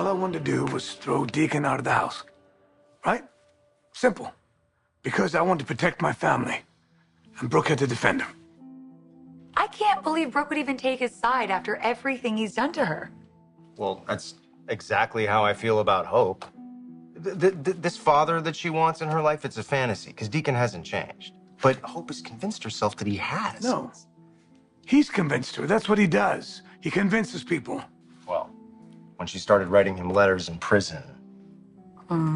All I wanted to do was throw Deacon out of the house. Right? Simple. Because I wanted to protect my family. And Brooke had to defend him. I can't believe Brooke would even take his side after everything he's done to her. Well, that's exactly how I feel about Hope. This father that she wants in her life, it's a fantasy, because Deacon hasn't changed. But Hope has convinced herself that he has. No. He's convinced her. That's what he does. He convinces people. Well, when she started writing him letters in prison.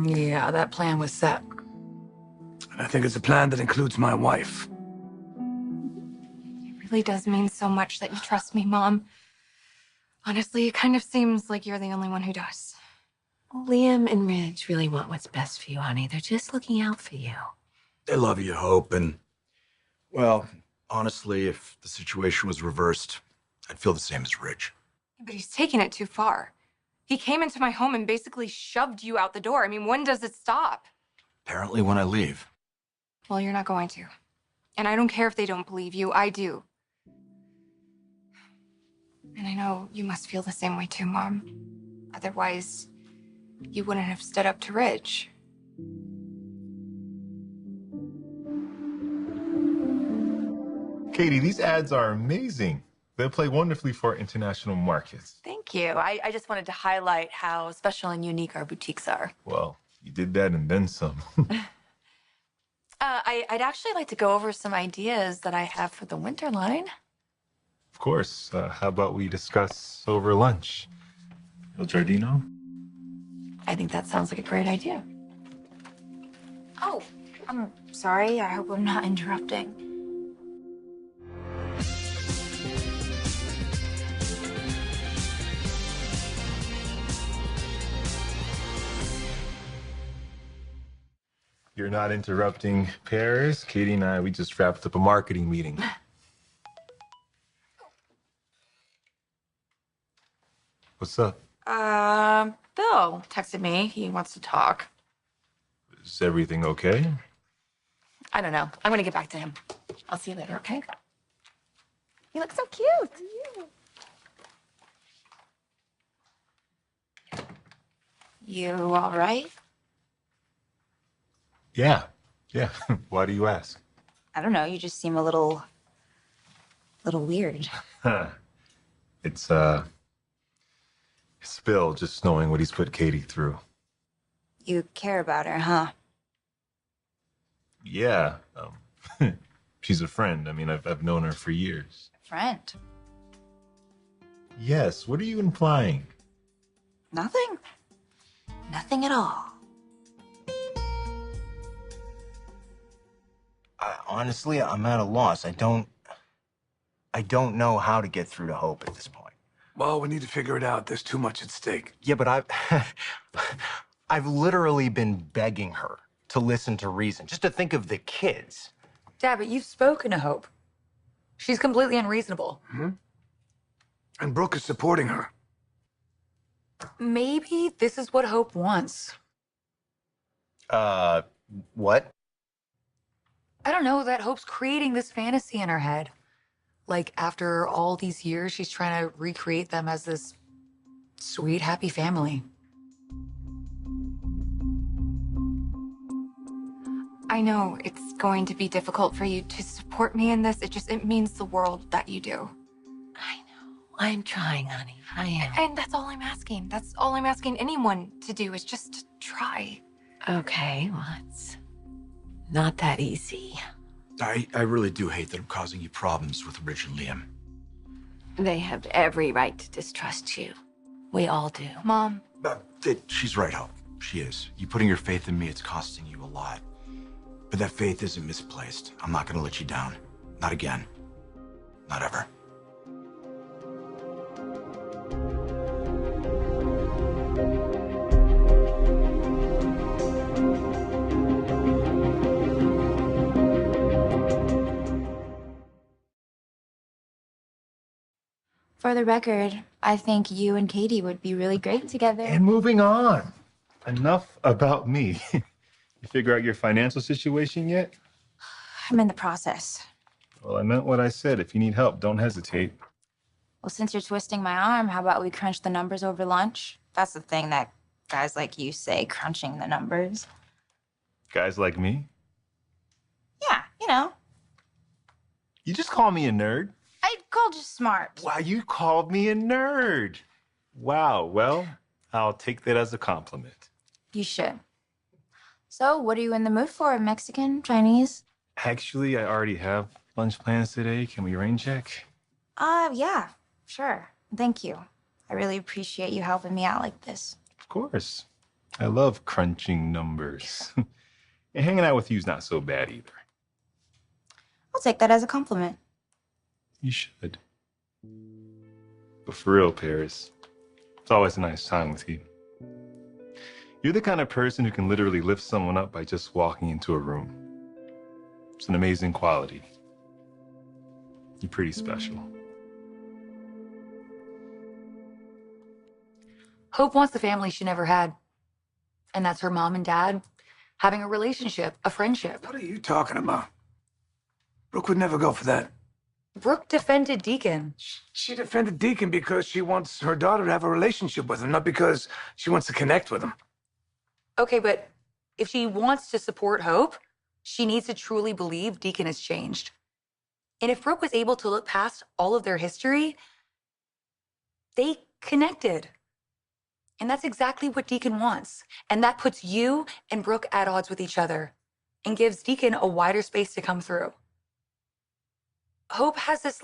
Yeah, that plan was set. And I think it's a plan that includes my wife. It really does mean so much that you trust me, Mom. Honestly, it kind of seems like you're the only one who does. Liam and Ridge really want what's best for you, honey. They're just looking out for you. They love you, Hope, and, well, honestly, if the situation was reversed, I'd feel the same as Ridge. But he's taken it too far. He came into my home and basically shoved you out the door. I mean, when does it stop? Apparently when I leave. Well, you're not going to. And I don't care if they don't believe you. I do. And I know you must feel the same way too, Mom. Otherwise, you wouldn't have stood up to Ridge. Katie, these ads are amazing. They'll play wonderfully for international markets. Thank you. I just wanted to highlight how special and unique our boutiques are. Well, you did that and then some. I'd actually like to go over some ideas that I have for the winter line. Of course. How about we discuss over lunch? El Giardino? I think that sounds like a great idea. Oh, I'm sorry. I hope I'm not interrupting. You're not interrupting Paris. Katie and I, we just wrapped up a marketing meeting. What's up? Bill texted me. He wants to talk. Is everything okay? I don't know. I'm gonna get back to him. I'll see you later, okay? You look so cute. You all right? Yeah. Why do you ask? I don't know. You just seem a little weird. It's Bill just knowing what he's put Katie through. You care about her, huh? Yeah. She's a friend. I mean, I've known her for years. Friend? Yes. What are you implying? Nothing. Nothing at all. Honestly, I'm at a loss. I don't know how to get through to Hope at this point. Well, we need to figure it out. There's too much at stake. Yeah, but I've literally been begging her to listen to reason, just to think of the kids. Dad, but you've spoken to Hope. She's completely unreasonable. Mm-hmm. And Brooke is supporting her. Maybe this is what Hope wants. What? I don't know, that Hope's creating this fantasy in her head. Like, after all these years, she's trying to recreate them as this sweet, happy family. I know it's going to be difficult for you to support me in this. It means the world that you do. I know. I'm trying, honey. I am. And that's all I'm asking. That's all I'm asking anyone to do is just to try. Okay, well, it's not that easy. I really do hate that I'm causing you problems with Ridge and Liam. They have every right to distrust you. We all do. Mom. She's right, Hope. She is. You putting your faith in me, it's costing you a lot. But that faith isn't misplaced. I'm not gonna let you down. Not again. Not ever. For the record, I think you and Katie would be really great together. And moving on. Enough about me. You figure out your financial situation yet? I'm in the process. Well, I meant what I said. If you need help, don't hesitate. Well, since you're twisting my arm, how about we crunch the numbers over lunch? That's the thing that guys like you say, crunching the numbers. Guys like me? Yeah, you know. You just call me a nerd? I called you smart. Wow, you called me a nerd. Wow, well, I'll take that as a compliment. You should. So, what are you in the mood for? Mexican? Chinese? Actually, I already have lunch plans today. Can we rain check? Yeah, sure. Thank you. I really appreciate you helping me out like this. Of course. I love crunching numbers. And hanging out with you's not so bad either. I'll take that as a compliment. You should. But for real, Paris, it's always a nice time with you. You're the kind of person who can literally lift someone up by just walking into a room. It's an amazing quality. You're pretty special. Hope wants the family she never had. And that's her mom and dad having a relationship, a friendship. What are you talking about? Brooke would never go for that. Brooke defended Deacon. She defended Deacon because she wants her daughter to have a relationship with him, not because she wants to connect with him. Okay, but if she wants to support Hope, she needs to truly believe Deacon has changed. And if Brooke was able to look past all of their history, they connected. And that's exactly what Deacon wants. And that puts you and Brooke at odds with each other and gives Deacon a wider space to come through. Hope has this,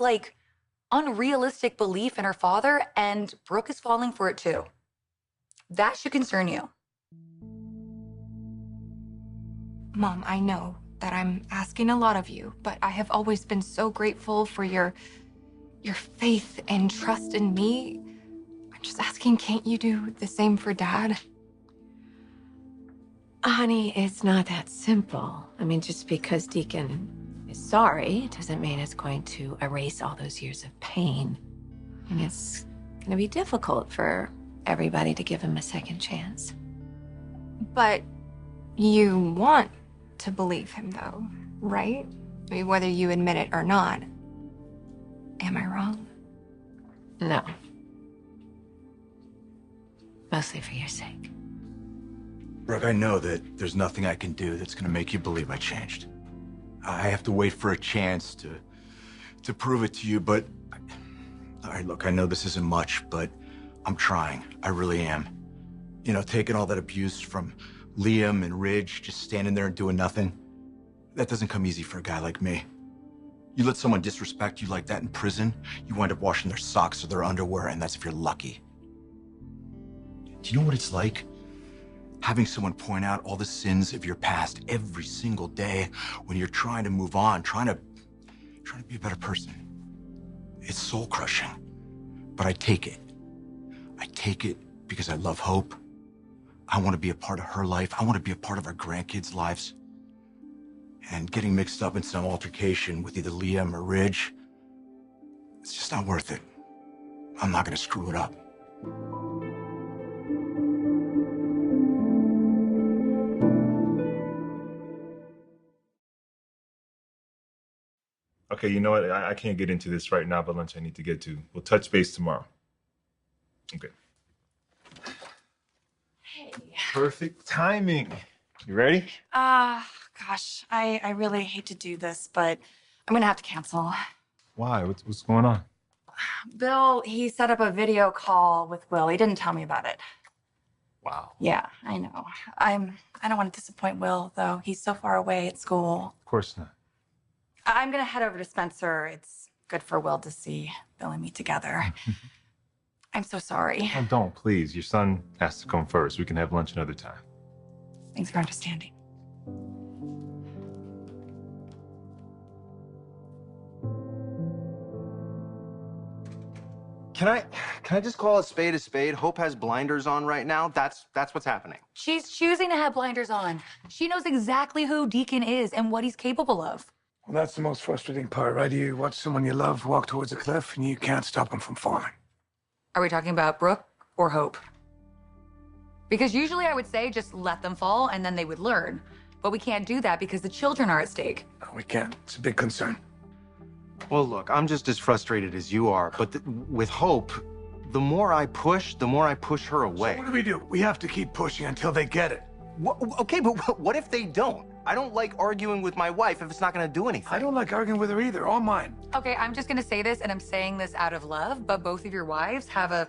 unrealistic belief in her father, and Brooke is falling for it too. That should concern you. Mom, I know that I'm asking a lot of you, but I have always been so grateful for your faith and trust in me. I'm just asking, can't you do the same for Dad? Honey, it's not that simple. I mean, just because Deacon is sorry doesn't mean it's going to erase all those years of pain. And it's going to be difficult for everybody to give him a second chance. But you want to believe him, though, right? I mean, whether you admit it or not. Am I wrong? No. Mostly for your sake. Brooke, I know that there's nothing I can do that's gonna make you believe I changed. I have to wait for a chance to prove it to you, but... All right, look, I know this isn't much, but I'm trying. I really am. You know, taking all that abuse from Liam and Ridge, just standing there and doing nothing, that doesn't come easy for a guy like me. You let someone disrespect you like that in prison, you wind up washing their socks or their underwear, and that's if you're lucky. Do you know what it's like? Having someone point out all the sins of your past every single day when you're trying to move on, trying to be a better person. It's soul-crushing, but I take it. I take it because I love Hope. I want to be a part of her life. I want to be a part of our grandkids' lives. And getting mixed up in some altercation with either Liam or Ridge, it's just not worth it. I'm not going to screw it up. Okay, you know what? I can't get into this right now, but lunch I need to get to. We'll touch base tomorrow. Okay. Hey. Perfect timing. You ready? Gosh, I really hate to do this, but I'm gonna have to cancel. Why? What's going on? Bill, he set up a video call with Will. He didn't tell me about it. Wow. Yeah, I know. I don't want to disappoint Will, though. He's so far away at school. Of course not. I'm gonna head over to Spencer. It's good for Will to see Bill and me together. I'm so sorry. Oh, don't, please. Your son has to come first. We can have lunch another time. Thanks for understanding. Can I just call a spade a spade? Hope has blinders on right now. That's what's happening. She's choosing to have blinders on. She knows exactly who Deacon is and what he's capable of. Well, that's the most frustrating part, right? You watch someone you love walk towards a cliff and you can't stop them from falling. Are we talking about Brooke or Hope? Because usually I would say just let them fall and then they would learn. But we can't do that because the children are at stake. No, we can't. It's a big concern. Well, look, I'm just as frustrated as you are, but with Hope, the more I push her away. So what do? We have to keep pushing until they get it. Okay, but what if they don't? I don't like arguing with my wife if it's not gonna do anything. I don't like arguing with her either, all mine. Okay, I'm just gonna say this, and I'm saying this out of love, but both of your wives have a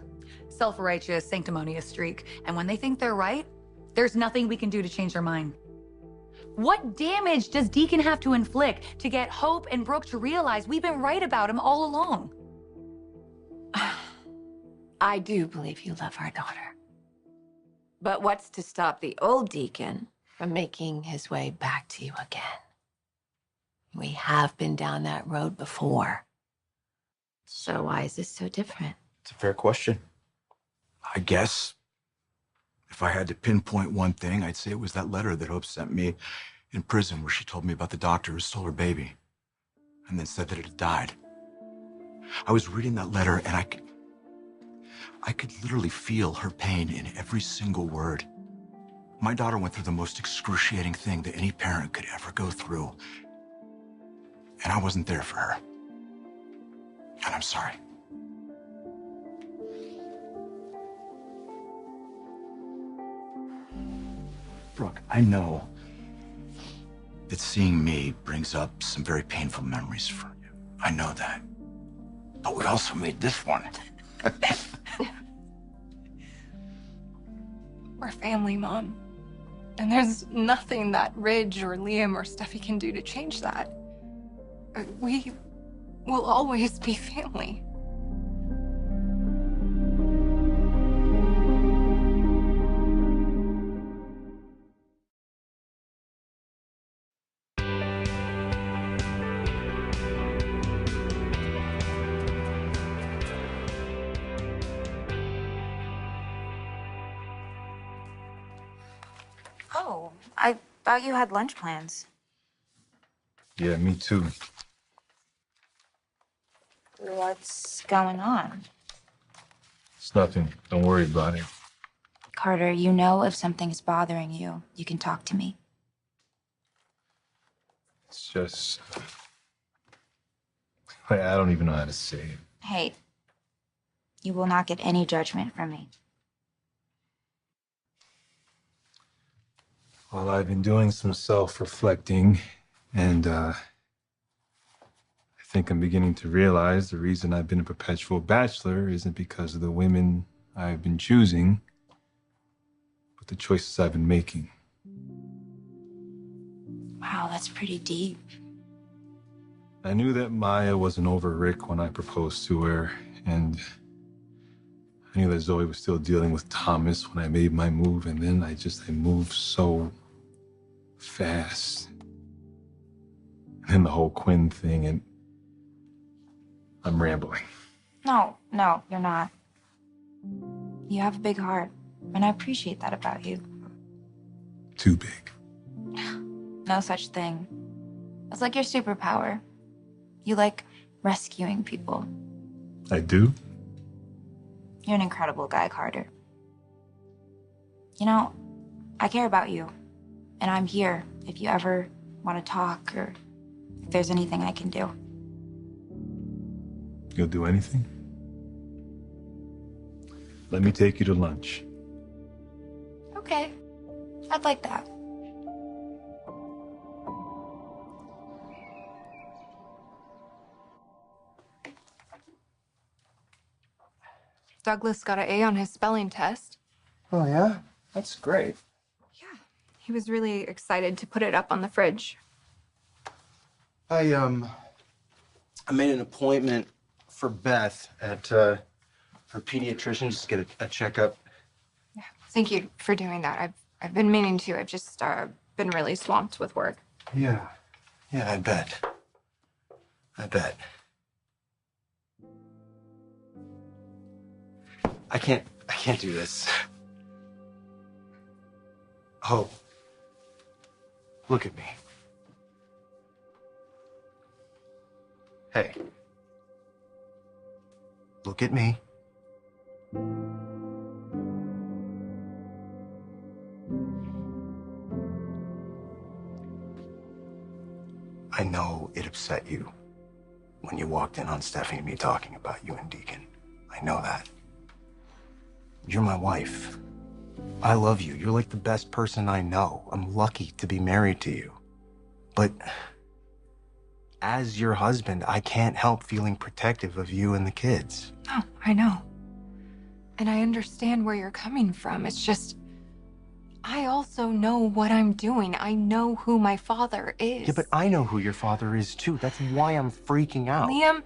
self-righteous, sanctimonious streak. And when they think they're right, there's nothing we can do to change their mind. What damage does Deacon have to inflict to get Hope and Brooke to realize we've been right about him all along? I do believe you love our daughter. But what's to stop the old Deacon from making his way back to you again? We have been down that road before. So why is this so different? It's a fair question. I guess if I had to pinpoint one thing, I'd say it was that letter that Hope sent me in prison where she told me about the doctor who stole her baby and then said that it had died. I was reading that letter and I could literally feel her pain in every single word. My daughter went through the most excruciating thing that any parent could ever go through. And I wasn't there for her. And I'm sorry. Brooke, I know that seeing me brings up some very painful memories for you. I know that. But we also made this one. We're family, Mom. And there's nothing that Ridge or Liam or Steffi can do to change that. We will always be family. Oh, I thought you had lunch plans. Yeah, me too. What's going on? It's nothing. Don't worry about it. Carter, you know if something's bothering you, you can talk to me. It's just... I don't even know how to say it. Hey, you will not get any judgment from me. Well, I've been doing some self-reflecting, and I think I'm beginning to realize the reason I've been a perpetual bachelor isn't because of the women I've been choosing, but the choices I've been making. Wow, that's pretty deep. I knew that Maya wasn't over Rick when I proposed to her, and I knew that Zoe was still dealing with Thomas when I made my move, and then I moved so fast. And then the whole Quinn thing, and I'm rambling. No, you're not. You have a big heart, and I appreciate that about you. Too big. No such thing. It's like your superpower. You like rescuing people. I do? You're an incredible guy, Carter. You know, I care about you, and I'm here if you ever want to talk or if there's anything I can do. You'll do anything? Let me take you to lunch. Okay, I'd like that. Douglas got an A on his spelling test. Oh, yeah? That's great. Yeah, he was really excited to put it up on the fridge. I made an appointment for Beth at her pediatrician just to get a checkup. Yeah, thank you for doing that. I've been meaning to. I've just been really swamped with work. Yeah, I bet. I can't do this. Hope, look at me. Hey, look at me. I know it upset you when you walked in on Steffi and me talking about you and Deacon. I know that. You're my wife. I love you. You're like the best person I know. I'm lucky to be married to you. But as your husband, I can't help feeling protective of you and the kids. No, I know. And I understand where you're coming from. It's just, I also know what I'm doing. I know who my father is. Yeah, but I know who your father is too. That's why I'm freaking out. Liam,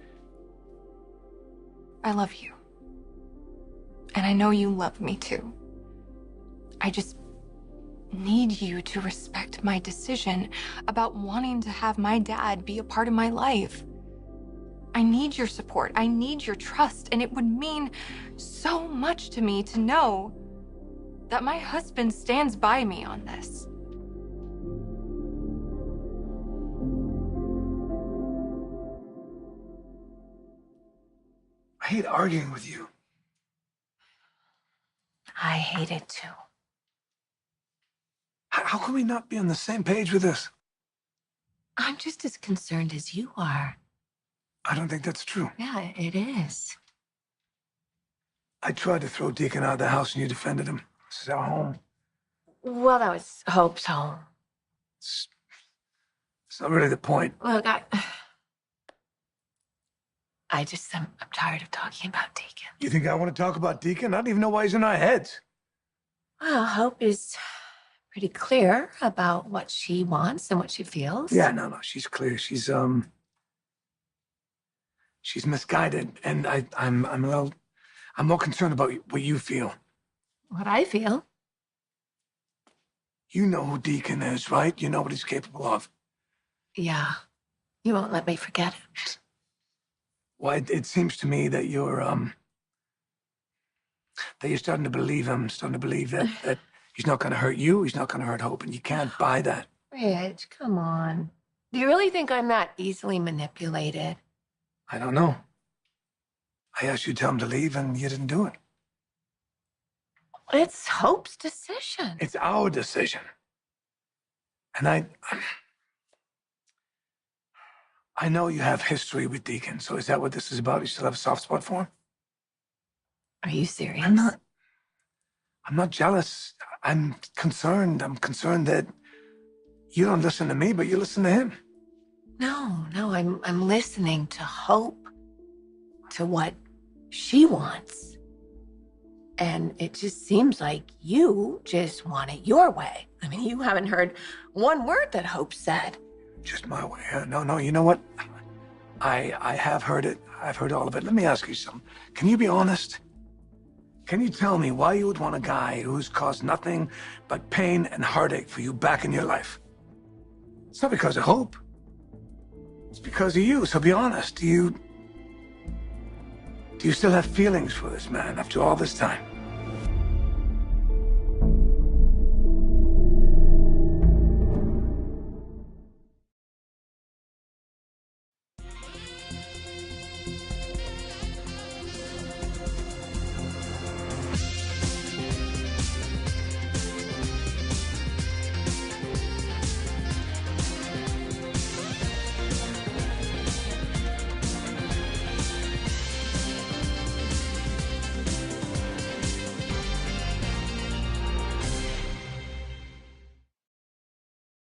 I love you. And I know you love me too. I just need you to respect my decision about wanting to have my dad be a part of my life. I need your support. I need your trust. And it would mean so much to me to know that my husband stands by me on this. I hate arguing with you. I hate it too. How can we not be on the same page with this? I'm just as concerned as you are. I don't think that's true. Yeah, it is. I tried to throw Deacon out of the house and you defended him. This is our home. Well, that was Hope's home. It's not really the point. Look, I'm tired of talking about Deacon. You think I want to talk about Deacon? I don't even know why he's in our heads. Well, Hope is pretty clear about what she wants and what she feels. Yeah, no, she's clear. She's misguided, and I'm more concerned about what you feel. What I feel? You know who Deacon is, right? You know what he's capable of. Yeah. You won't let me forget it. Well, it seems to me that you're starting to believe him, starting to believe that he's not going to hurt you, he's not going to hurt Hope, and you can't buy that. Rich, come on. Do you really think I'm that easily manipulated? I don't know. I asked you to tell him to leave, and you didn't do it. It's Hope's decision. It's our decision. And I know you have history with Deacon, so is that what this is about? You still have a soft spot for him? Are you serious? I'm not jealous. I'm concerned. I'm concerned that you don't listen to me, but you listen to him. No, I'm listening to Hope, to what she wants. And it just seems like you just want it your way. I mean, you haven't heard one word that Hope said. Just my way. No, you know what? I have heard it. I've heard all of it. Let me ask you something. Can you be honest? Can you tell me why you would want a guy who's caused nothing but pain and heartache for you back in your life? It's not because of Hope. It's because of you, so be honest. Do you still have feelings for this man after all this time?